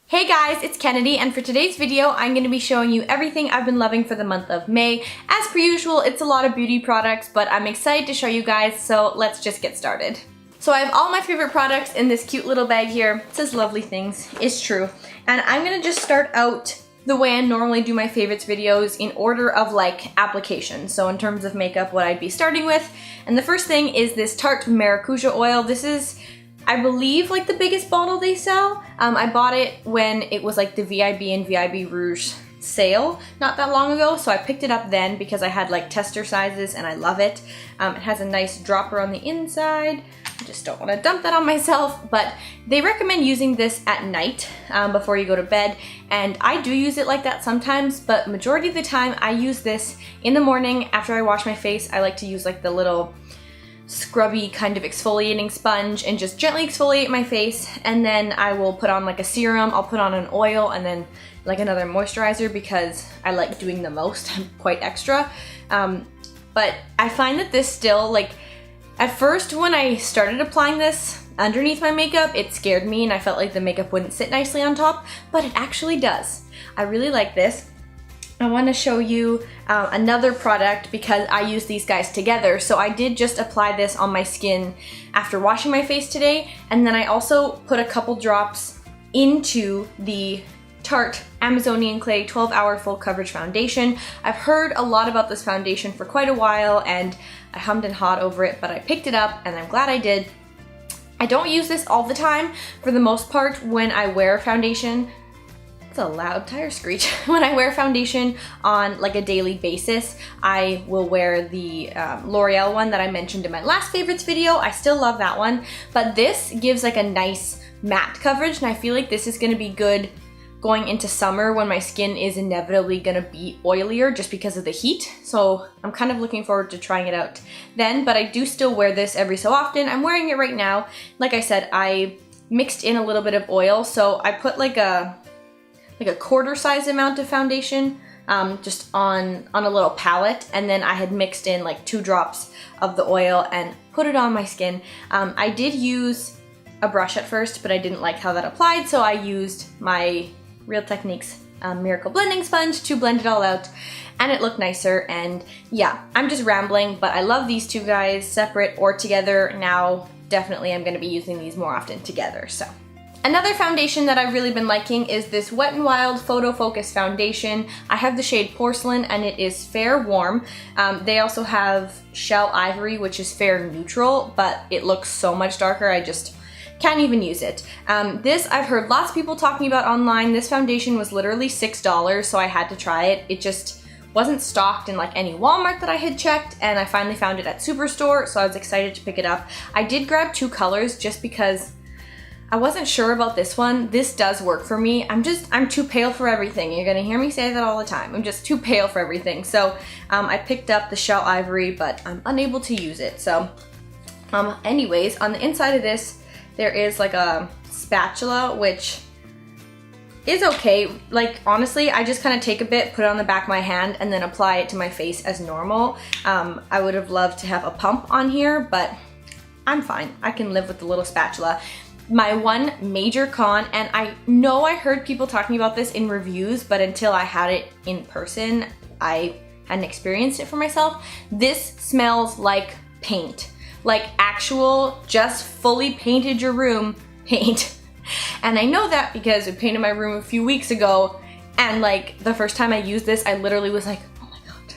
Hey guys, it's Kennedy, and for today's video, I'm going to be showing you everything I've been loving for the month of May. As per usual, it's a lot of beauty products, but I'm excited to show you guys, so let's just get started. So I have all my favorite products in this cute little bag here. It says lovely things. It's true. And I'm going to just start out the way I normally do my favorites videos in order of like application. So in terms of makeup, what I'd be starting with. And the first thing is this Tarte Maracuja Oil. This is, I believe, like the biggest bottle they sell. I bought it when it was like the VIB and VIB Rouge sale not that long ago, so I picked it up then because I had like tester sizes and I love it. It has a nice dropper on the inside. I just don't want to dump that on myself, but they recommend using this at night before you go to bed, and I do use it like that sometimes, but majority of the time I use this in the morning after I wash my face. I like to use like the little scrubby kind of exfoliating sponge and just gently exfoliate my face, and then I will put on like a serum, I'll put on an oil, and then like another moisturizer because I like doing the most. I'm quite extra. But I find that this still, like, at first when I started applying this underneath my makeup, it scared me and I felt like the makeup wouldn't sit nicely on top, but it actually does. I really like this. I want to show you another product because I use these guys together. So I did just apply this on my skin after washing my face today, and then I also put a couple drops into the Tarte Amazonian Clay 12-Hour Full Coverage Foundation. I've heard a lot about this foundation for quite a while and I hummed and hawed over it, but I picked it up and I'm glad I did. I don't use this all the time. For the most part, when I wear foundation, it's a loud tire screech. When I wear foundation on like a daily basis, I will wear the L'Oreal one that I mentioned in my last favorites video. I still love that one, but this gives like a nice matte coverage, and I feel like this is gonna be good going into summer when my skin is inevitably gonna be oilier just because of the heat. So I'm kind of looking forward to trying it out then, but I do still wear this every so often. I'm wearing it right now. Like I said, I mixed in a little bit of oil, so I put like a quarter size amount of foundation just on a little palette, and then I had mixed in like 2 drops of the oil and put it on my skin. I did use a brush at first, but I didn't like how that applied, so I used my Real Techniques Miracle Blending Sponge to blend it all out, and it looked nicer. And yeah, I'm just rambling, but I love these two guys separate or together. Now definitely I'm going to be using these more often together. So another foundation that I've really been liking is this Wet n Wild Photo Focus Foundation. I have the shade Porcelain and it is fair warm. They also have Shell Ivory, which is fair neutral, but it looks so much darker. I just can't even use it. This I've heard lots of people talking about online. This foundation was literally $6, so I had to try it. It just wasn't stocked in like any Walmart that I had checked, and I finally found it at Superstore, so I was excited to pick it up. I did grab 2 colors just because I wasn't sure about this one. This does work for me. I'm too pale for everything. You're gonna hear me say that all the time. I'm just too pale for everything. So I picked up the Shell Ivory, but I'm unable to use it. So anyways, on the inside of this, there is like a spatula, which is okay. Like honestly, I just kind of take a bit, put it on the back of my hand, and then apply it to my face as normal. I would have loved to have a pump on here, but I'm fine. I can live with the little spatula. My one major con, and I know I heard people talking about this in reviews, but until I had it in person, I hadn't experienced it for myself. This smells like paint. Like actual, just fully painted your room paint. And I know that because I painted my room a few weeks ago, and like the first time I used this, I literally was like, oh my god,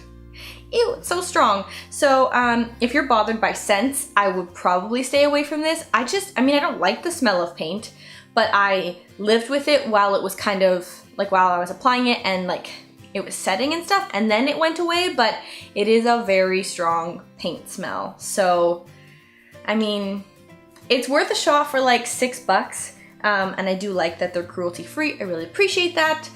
ew, it's so strong. So if you're bothered by scents, I would probably stay away from this. I mean, I don't like the smell of paint, but I lived with it while it was kind of like, while I was applying it and like it was setting and stuff, and then it went away, but it is a very strong paint smell. So I mean, it's worth a shot for like $6, and I do like that they're cruelty free. I really appreciate that.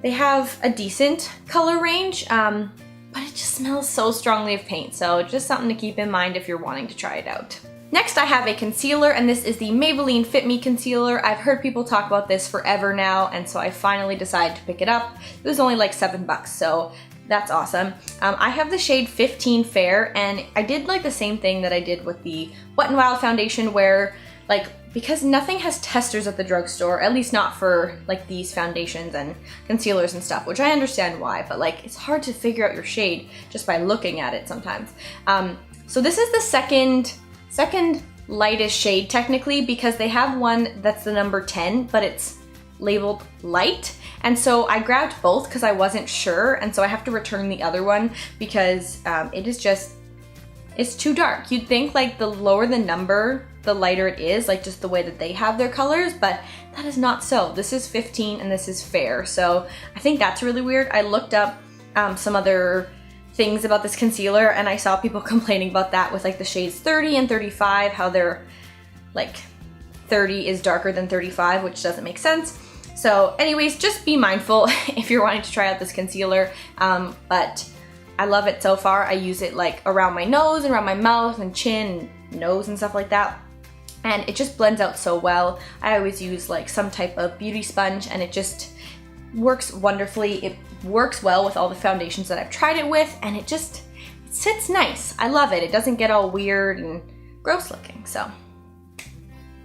They have a decent color range, but it just smells so strongly of paint, so just something to keep in mind if you're wanting to try it out. Next, I have a concealer, and this is the Maybelline Fit Me Concealer. I've heard people talk about this forever now, and so I finally decided to pick it up. It was only like $7, so that's awesome. I have the shade 15 Fair, and I did like the same thing that I did with the Wet n Wild foundation, where like because nothing has testers at the drugstore, at least not for like these foundations and concealers and stuff, which I understand why, but like it's hard to figure out your shade just by looking at it sometimes. So this is the second lightest shade technically, because they have one that's the number 10, but it's labeled light. And so I grabbed both because I wasn't sure, and so I have to return the other one because it's too dark. You'd think like the lower the number, the lighter it is, like just the way that they have their colors, but that is not so. This is 15 and this is fair, so I think that's really weird. I looked up some other things about this concealer and I saw people complaining about that with like the shades 30 and 35, how they're like 30 is darker than 35, which doesn't make sense. So anyways, just be mindful if you're wanting to try out this concealer, but I love it so far. I use it like around my nose and around my mouth and chin and nose and stuff like that, and it just blends out so well. I always use like some type of beauty sponge and it just works wonderfully. It works well with all the foundations that I've tried it with, and it sits nice. I love it. It doesn't get all weird and gross looking, so.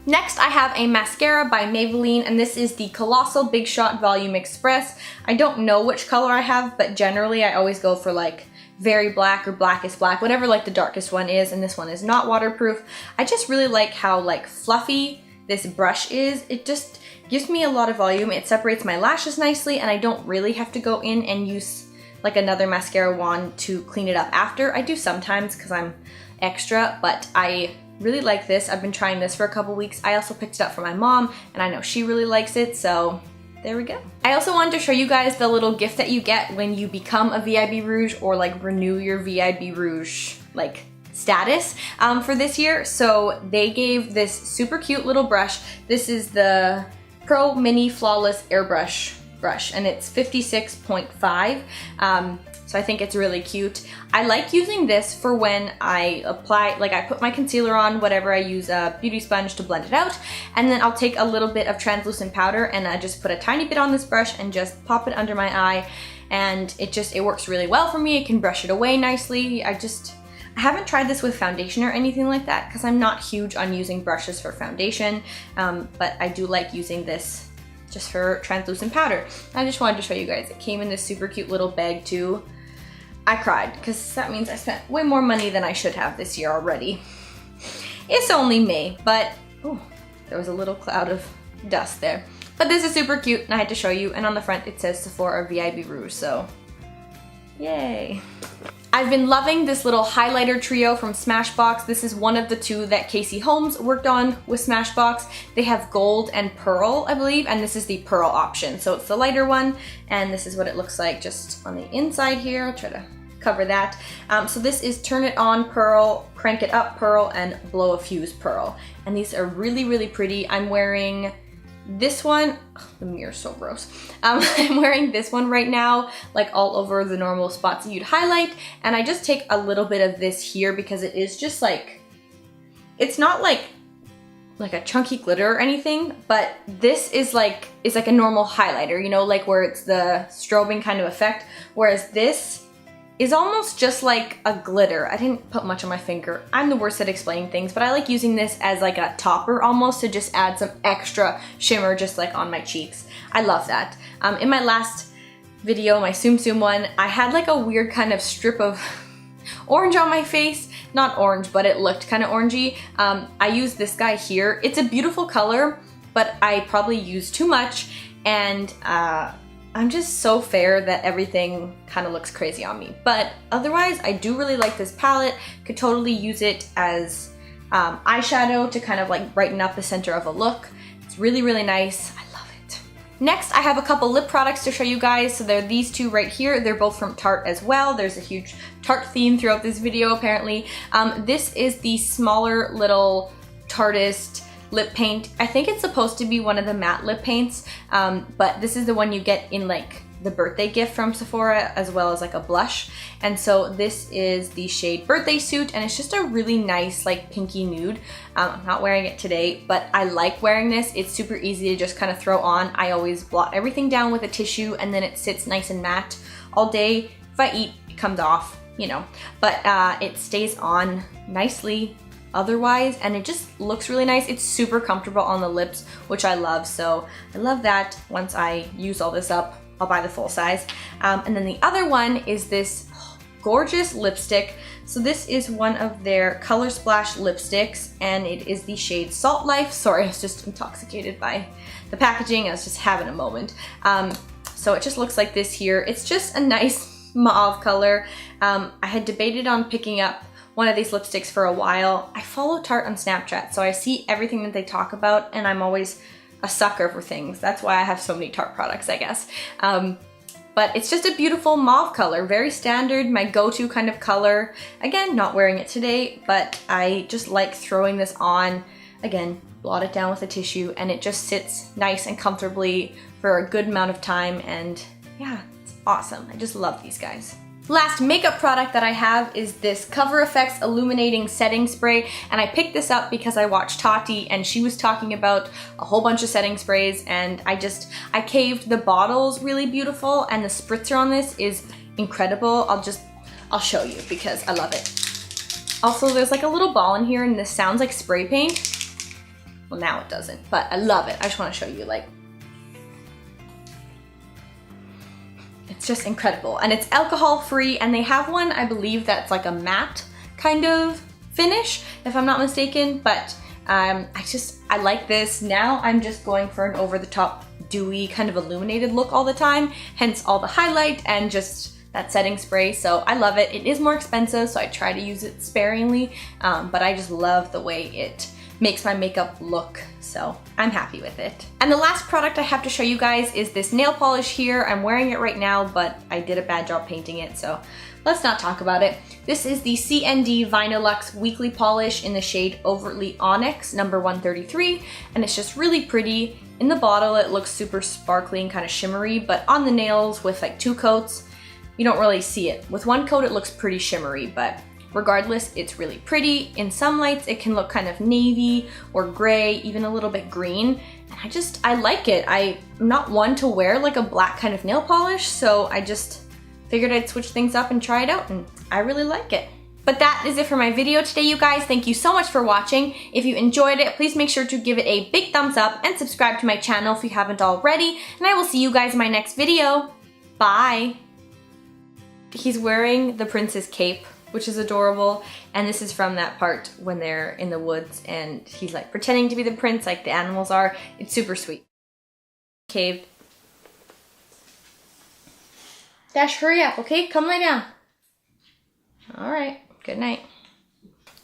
Next, I have a mascara by Maybelline, and this is the Colossal Big Shot Volume Express. I don't know which color I have, but generally I always go for like very black or blackest black, whatever like the darkest one is, and this one is not waterproof. I just really like how like fluffy this brush is. It just gives me a lot of volume. It separates my lashes nicely, and I don't really have to go in and use like another mascara wand to clean it up after. I do sometimes because I'm extra, but I really like this. I've been trying this for a couple weeks. I also picked it up for my mom, and I know she really likes it, so there we go. I also wanted to show you guys the little gift that you get when you become a VIB Rouge or like renew your VIB Rouge like status for this year. So they gave this super cute little brush. This is the Pro Mini Flawless Airbrush brush, and it's 56.5. So I think it's really cute. I like using this for when I apply, like I put my concealer on, whatever, I use a beauty sponge to blend it out, and then I'll take a little bit of translucent powder and I just put a tiny bit on this brush and just pop it under my eye, and it works really well for me. It can brush it away nicely. I haven't tried this with foundation or anything like that because I'm not huge on using brushes for foundation, but I do like using this just for translucent powder. I just wanted to show you guys. It came in this super cute little bag too. I cried because that means I spent way more money than I should have this year already. It's only May, but oh, there was a little cloud of dust there. But this is super cute and I had to show you, and on the front it says Sephora VIB Rouge, so yay. I've been loving this little highlighter trio from Smashbox. This is one of the two that Casey Holmes worked on with Smashbox. They have gold and pearl, I believe, and this is the pearl option. So it's the lighter one, and this is what it looks like just on the inside here. I'll try to cover that. So this is Turn It On Pearl, Crank It Up Pearl, and Blow a Fuse Pearl. And these are really, really pretty. I'm wearing this one, oh, the mirror's so gross. I'm wearing this one right now, like all over the normal spots that you'd highlight, and I just take a little bit of this here because it is just like, it's not like a chunky glitter or anything, but this is like a normal highlighter, you know, like where it's the strobing kind of effect, whereas this is almost just like a glitter. I didn't put much on my finger. I'm the worst at explaining things, but I like using this as like a topper almost to just add some extra shimmer just like on my cheeks. I love that. In my last video, my Tsum Tsum one, I had like a weird kind of strip of orange on my face. Not orange, but it looked kind of orangey. I used this guy here. It's a beautiful color, but I probably used too much, and I'm just so fair that everything kind of looks crazy on me. But otherwise, I do really like this palette. Could totally use it as eyeshadow to kind of like brighten up the center of a look. It's really, really nice. I love it. Next, I have a couple lip products to show you guys. So they're these two right here. They're both from Tarte as well. There's a huge Tarte theme throughout this video, apparently. This is the smaller little Tarteist lip paint. I think it's supposed to be one of the matte lip paints, but this is the one you get in like the birthday gift from Sephora, as well as like a blush. And so this is the shade Birthday Suit, and it's just a really nice like pinky nude. I'm not wearing it today, but I like wearing this. It's super easy to just kind of throw on. I always blot everything down with a tissue, and then it sits nice and matte all day. If I eat, it comes off, you know, but it stays on nicely otherwise, and it just looks really nice. It's super comfortable on the lips, which I love, so I love that. Once I use all this up, I'll buy the full size. And then the other one is this gorgeous lipstick. So this is one of their Color Splash lipsticks, and it is the shade Salt Life. Sorry, I was just intoxicated by the packaging. I was just having a moment. So it just looks like this here. It's just a nice mauve color. I had debated on picking up one of these lipsticks for a while. I follow Tarte on Snapchat, so I see everything that they talk about, and I'm always a sucker for things. That's why I have so many Tarte products, I guess. But it's just a beautiful mauve color, very standard, my go-to kind of color. Again, not wearing it today, but I just like throwing this on. Again, blot it down with a tissue, and it just sits nice and comfortably for a good amount of time, and yeah, it's awesome. I just love these guys. Last makeup product that I have is this Cover FX Illuminating Setting Spray, and I picked this up because I watched Tati and she was talking about a whole bunch of setting sprays, and I caved. The bottle's really beautiful and the spritzer on this is incredible. I'll show you because I love it. Also, there's like a little ball in here and this sounds like spray paint. Well, now it doesn't, but I love it. I just want to show you, like, it's just incredible. And it's alcohol free, and they have one, I believe, that's like a matte kind of finish, if I'm not mistaken, but I like this. Now I'm just going for an over the top dewy kind of illuminated look all the time, hence all the highlight and just that setting spray. So I love it. It is more expensive, so I try to use it sparingly, but I just love the way it makes my makeup look, so I'm happy with it. And the last product I have to show you guys is this nail polish here. I'm wearing it right now, but I did a bad job painting it, so let's not talk about it. This is the CND Vinylux Weekly Polish in the shade Overtly Onyx, number 133, and it's just really pretty. In the bottle, it looks super sparkly and kind of shimmery, but on the nails with like 2 coats, you don't really see it. With 1 coat, it looks pretty shimmery, but regardless, it's really pretty. In some lights, it can look kind of navy or gray, even a little bit green. And I like it. I'm not one to wear like a black kind of nail polish, so I just figured I'd switch things up and try it out, and I really like it. But that is it for my video today, you guys. Thank you so much for watching. If you enjoyed it, please make sure to give it a big thumbs up and subscribe to my channel if you haven't already, and I will see you guys in my next video. Bye! He's wearing the prince's cape, which is adorable, and this is from that part when they're in the woods and he's like pretending to be the prince like the animals are. It's super sweet. Caved. Dash, hurry up, okay? Come lay down. Alright, good night.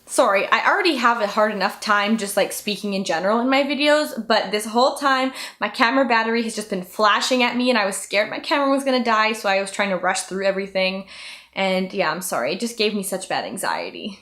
Sorry, I already have a hard enough time just like speaking in general in my videos, but this whole time my camera battery has just been flashing at me and I was scared my camera was gonna die, so I was trying to rush through everything. And yeah, I'm sorry, it just gave me such bad anxiety.